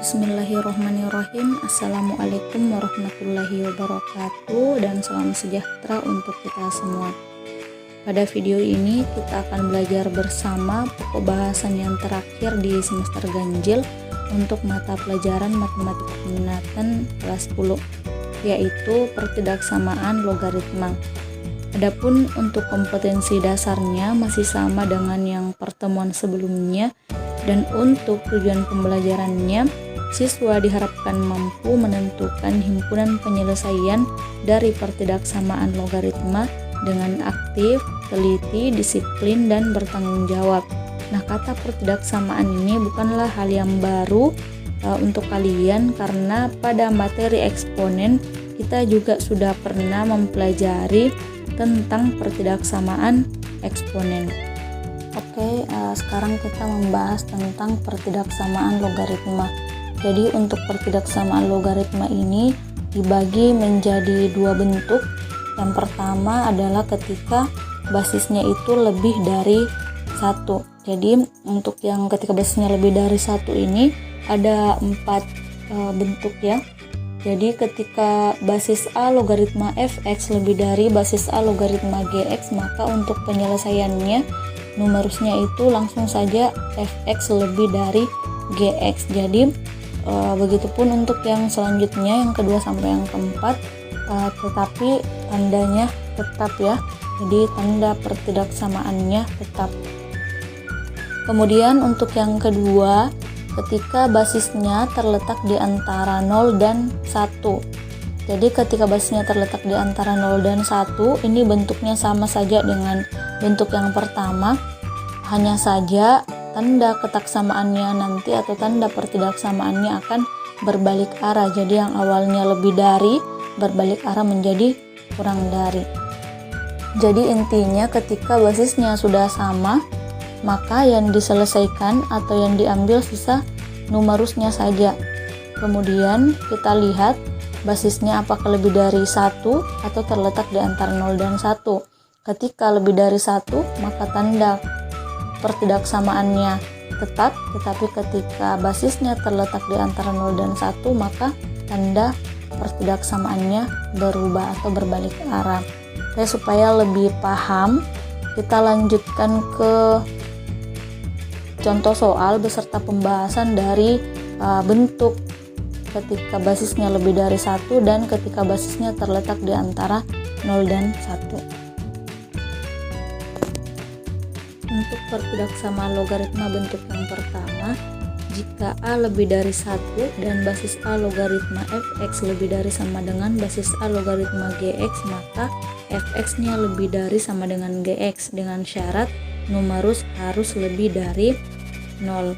Bismillahirrahmanirrahim. Assalamualaikum warahmatullahi wabarakatuh, dan salam sejahtera untuk kita semua. Pada video ini kita akan belajar bersama pokok bahasan yang terakhir di semester ganjil untuk mata pelajaran matematika peminatan kelas 10, yaitu pertidaksamaan logaritma. Adapun untuk kompetensi dasarnya masih sama dengan yang pertemuan sebelumnya, dan untuk tujuan pembelajarannya, siswa diharapkan mampu menentukan himpunan penyelesaian dari pertidaksamaan logaritma dengan aktif, teliti, disiplin, dan bertanggung jawab. Nah, kata pertidaksamaan ini bukanlah hal yang baru untuk kalian, karena pada materi eksponen kita juga sudah pernah mempelajari tentang pertidaksamaan eksponen. Oke, sekarang kita membahas tentang pertidaksamaan logaritma. Jadi untuk pertidaksamaan logaritma ini dibagi menjadi dua bentuk. Yang pertama adalah ketika basisnya itu lebih dari satu. Jadi untuk yang ketika basisnya lebih dari satu ini ada 4 bentuk ya. Jadi ketika basis A logaritma fx lebih dari basis A logaritma gx, maka untuk penyelesaiannya numerusnya itu langsung saja fx lebih dari gx. Jadi begitupun untuk yang selanjutnya, yang kedua sampai yang keempat, tetapi tandanya tetap ya. Jadi tanda pertidaksamaannya tetap. Kemudian untuk yang kedua, ketika basisnya terletak di antara 0 dan 1. Jadi ketika basisnya terletak di antara 0 dan 1, ini bentuknya sama saja dengan bentuk yang pertama, hanya saja tanda ketaksamaannya nanti atau tanda pertidaksamaannya akan berbalik arah. Jadi yang awalnya lebih dari berbalik arah menjadi kurang dari. Jadi intinya ketika basisnya sudah sama, maka yang diselesaikan atau yang diambil sisa numerusnya saja. Kemudian kita lihat basisnya apakah lebih dari 1 atau terletak di antara 0 dan 1. Ketika lebih dari 1, maka tanda pertidaksamaannya tetap, tetapi ketika basisnya terletak di antara 0 dan 1, maka tanda pertidaksamaannya berubah atau berbalik arah. Oke, supaya lebih paham, kita lanjutkan ke contoh soal beserta pembahasan dari bentuk ketika basisnya lebih dari 1 dan ketika basisnya terletak di antara 0 dan 1. Untuk pertidaksamaan logaritma bentuk yang pertama, jika A lebih dari 1 dan basis A logaritma fx lebih dari sama dengan basis A logaritma gx, maka fx-nya lebih dari sama dengan gx dengan syarat numerus harus lebih dari 0.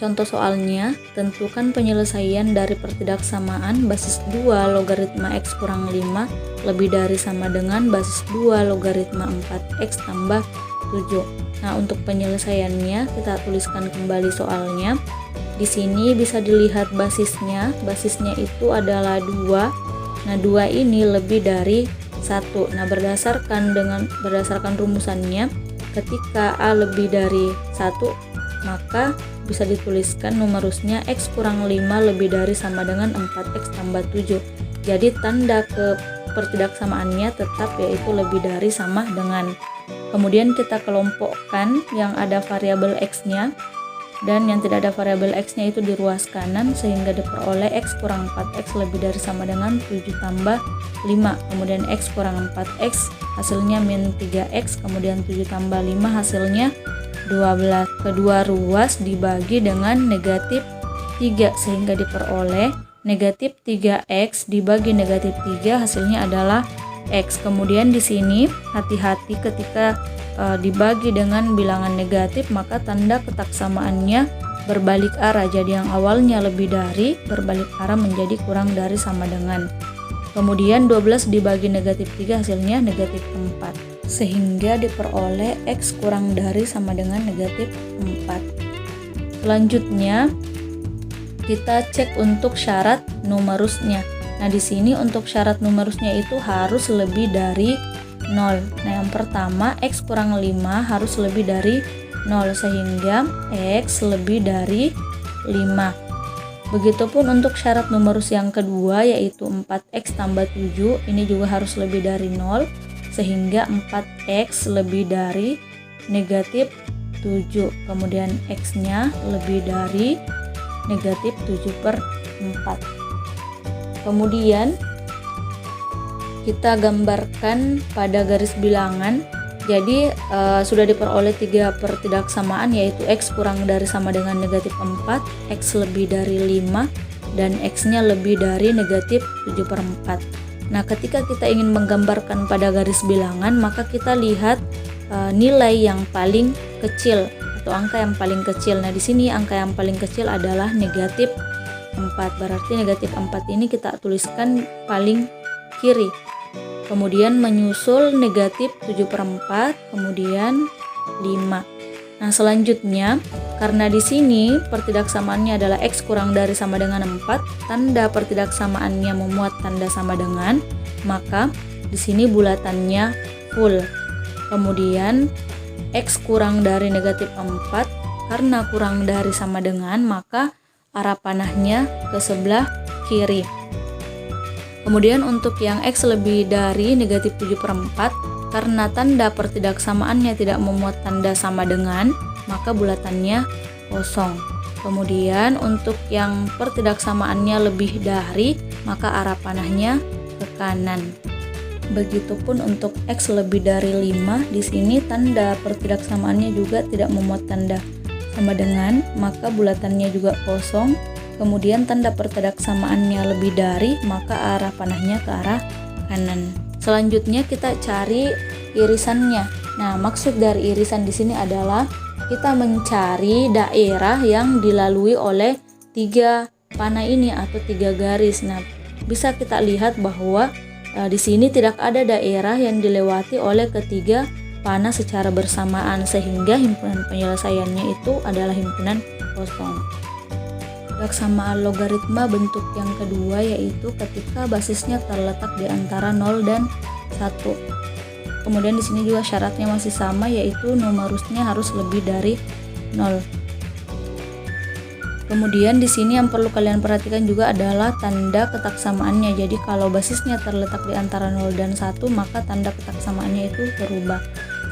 Contoh soalnya, tentukan penyelesaian dari pertidaksamaan basis 2 logaritma x kurang 5 lebih dari sama dengan basis 2 logaritma 4x tambah 7. Nah, untuk penyelesaiannya kita tuliskan kembali soalnya. Di sini bisa dilihat basisnya itu adalah 2. Nah, 2 ini lebih dari 1. Nah, berdasarkan rumusannya, ketika A lebih dari 1, maka bisa dituliskan numerusnya x kurang 5 lebih dari sama dengan 4x tambah 7. Jadi tanda pertidaksamaannya tetap, yaitu lebih dari sama dengan. Kemudian kita kelompokkan yang ada variabel x-nya dan yang tidak ada variabel x-nya itu di ruas kanan, sehingga diperoleh x kurang 4x lebih dari sama dengan 7 tambah 5. Kemudian x kurang 4x hasilnya min 3x, kemudian 7 tambah 5 hasilnya 12. Kedua ruas dibagi dengan negatif 3, sehingga diperoleh negatif 3x dibagi negatif 3 hasilnya adalah x. Kemudian di sini hati-hati ketika dibagi dengan bilangan negatif, maka tanda ketaksamaannya berbalik arah. Jadi yang awalnya lebih dari berbalik arah menjadi kurang dari sama dengan. Kemudian 12 dibagi negatif 3 hasilnya negatif 4, sehingga diperoleh x kurang dari sama dengan negatif 4. Selanjutnya kita cek untuk syarat numerusnya. Nah, di sini untuk syarat numerusnya itu harus lebih dari 0. Nah, yang pertama x kurang 5 harus lebih dari 0, sehingga x lebih dari 5. Begitupun untuk syarat numerus yang kedua, yaitu 4x tambah 7, ini juga harus lebih dari 0, sehingga 4x lebih dari negatif 7, kemudian x-nya lebih dari negatif 7/4. Kemudian kita gambarkan pada garis bilangan. Jadi sudah diperoleh 3 pertidaksamaan, yaitu x kurang dari sama dengan negatif 4, x lebih dari 5, dan x-nya lebih dari negatif 7/4. Nah, ketika kita ingin menggambarkan pada garis bilangan, maka kita lihat nilai yang paling kecil atau angka yang paling kecil. Nah, di sini angka yang paling kecil adalah negatif 4. Berarti negatif 4 ini kita tuliskan paling kiri. Kemudian menyusul negatif 7/4, kemudian 5. Nah, selanjutnya karena di sini pertidaksamaannya adalah x kurang dari sama dengan 4, tanda pertidaksamaannya memuat tanda sama dengan, maka di sini bulatannya full. Kemudian x kurang dari negatif 4, karena kurang dari sama dengan, maka arah panahnya ke sebelah kiri. Kemudian untuk yang x lebih dari negatif 7/4, karena tanda pertidaksamaannya tidak memuat tanda sama dengan, maka bulatannya kosong. Kemudian untuk yang pertidaksamaannya lebih dari, maka arah panahnya ke kanan. Begitupun untuk x lebih dari 5, di sini tanda pertidaksamaannya juga tidak memuat tanda sama dengan, maka bulatannya juga kosong. Kemudian tanda pertidaksamaannya lebih dari, maka arah panahnya ke arah kanan. Selanjutnya kita cari irisannya. Nah, maksud dari irisan di sini adalah kita mencari daerah yang dilalui oleh 3 panah ini atau 3 garis. Nah, bisa kita lihat bahwa di sini tidak ada daerah yang dilewati oleh ketiga panah secara bersamaan, sehingga himpunan penyelesaiannya itu adalah himpunan kosong. Pertidaksamaan logaritma bentuk yang kedua, yaitu ketika basisnya terletak di antara 0 dan 1. Kemudian di sini juga syaratnya masih sama, yaitu numerusnya harus lebih dari 0. Kemudian di sini yang perlu kalian perhatikan juga adalah tanda ketaksamaannya. Jadi kalau basisnya terletak di antara 0 dan 1, maka tanda ketaksamaannya itu berubah.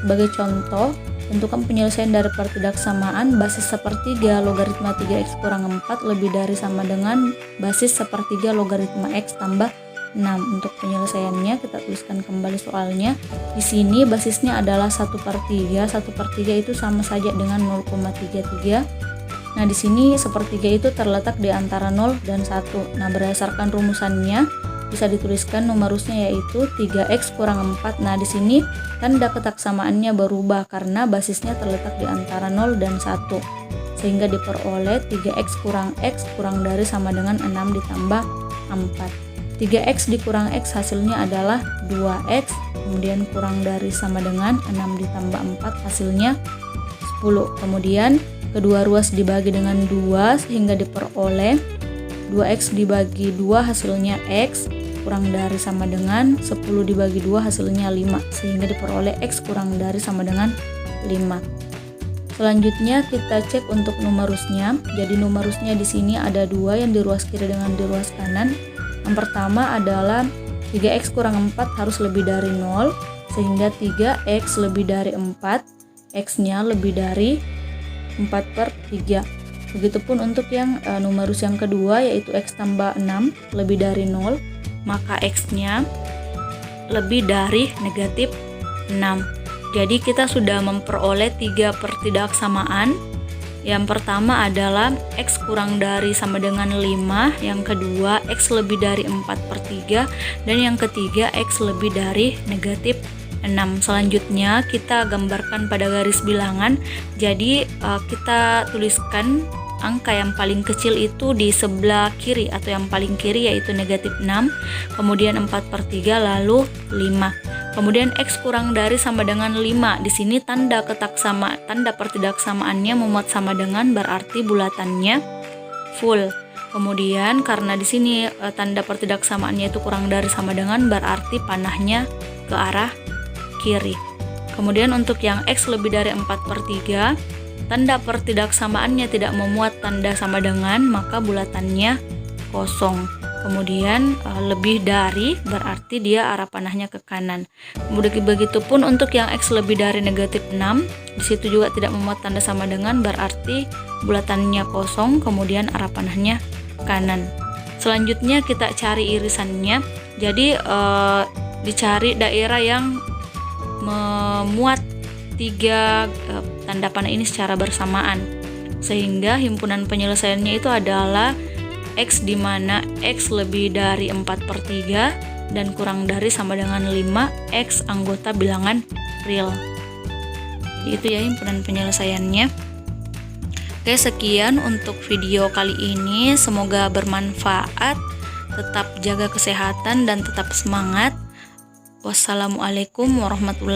Sebagai contoh, tentukan penyelesaian dari pertidaksamaan basis sepertiga logaritma 3x kurang 4 lebih dari sama dengan basis sepertiga logaritma x tambah 6. Untuk penyelesaiannya kita tuliskan kembali soalnya. Di sini basisnya adalah 1/3. 1/3 itu sama saja dengan 0,33. Nah, di sini sepertiga itu terletak di antara 0 dan 1. Nah, berdasarkan rumusannya bisa dituliskan numerusnya yaitu 3x kurang 4. Nah, di sini tanda ketaksamaannya berubah karena basisnya terletak di antara 0 dan 1. Sehingga diperoleh 3x kurang x kurang dari sama dengan 6 ditambah 4. 3x dikurang x hasilnya adalah 2x, kemudian kurang dari sama dengan 6 ditambah 4 hasilnya 10. Kemudian kedua ruas dibagi dengan 2 sehingga diperoleh 2x dibagi 2 hasilnya x kurang dari sama dengan 10 dibagi 2 hasilnya 5, sehingga diperoleh x kurang dari sama dengan 5. Selanjutnya kita cek untuk numerusnya. Jadi numerusnya di sini ada 2 yang di ruas kiri dengan di ruas kanan. Yang pertama adalah 3x kurang 4 harus lebih dari 0, sehingga 3x lebih dari 4, x-nya lebih dari 4/3. Begitupun untuk yang numerus yang kedua, yaitu x tambah 6 lebih dari 0, maka x-nya lebih dari negatif 6. Jadi kita sudah memperoleh 3 pertidaksamaan. Yang pertama adalah x kurang dari sama dengan 5, yang kedua x lebih dari 4/3, dan yang ketiga x lebih dari negatif 6. Selanjutnya kita gambarkan pada garis bilangan. Jadi kita tuliskan angka yang paling kecil itu di sebelah kiri atau yang paling kiri, yaitu negatif 6, kemudian 4/3, lalu 5. Kemudian x kurang dari sama dengan 5. Di sini tanda pertidaksamaannya memuat sama dengan, berarti bulatannya full. Kemudian karena di sini tanda pertidaksamaannya itu kurang dari sama dengan, berarti panahnya ke arah kiri. Kemudian untuk yang x lebih dari 4/3, tanda pertidaksamaannya tidak memuat tanda sama dengan, maka bulatannya kosong. Kemudian lebih dari berarti dia arah panahnya ke kanan. Kemudian begitupun untuk yang X lebih dari negatif 6, di situ juga tidak memuat tanda sama dengan, berarti bulatannya kosong, kemudian arah panahnya kanan. Selanjutnya kita cari irisannya. Jadi dicari daerah yang memuat 3 tanda panah ini secara bersamaan, sehingga himpunan penyelesaiannya itu adalah X, di mana X lebih dari 4/3 dan kurang dari sama dengan 5, X anggota bilangan real. Jadi itu ya himpunan penyelesaiannya. Oke, sekian untuk video kali ini, semoga bermanfaat. Tetap jaga kesehatan dan tetap semangat. Wassalamualaikum warahmatullahi wabarakatuh.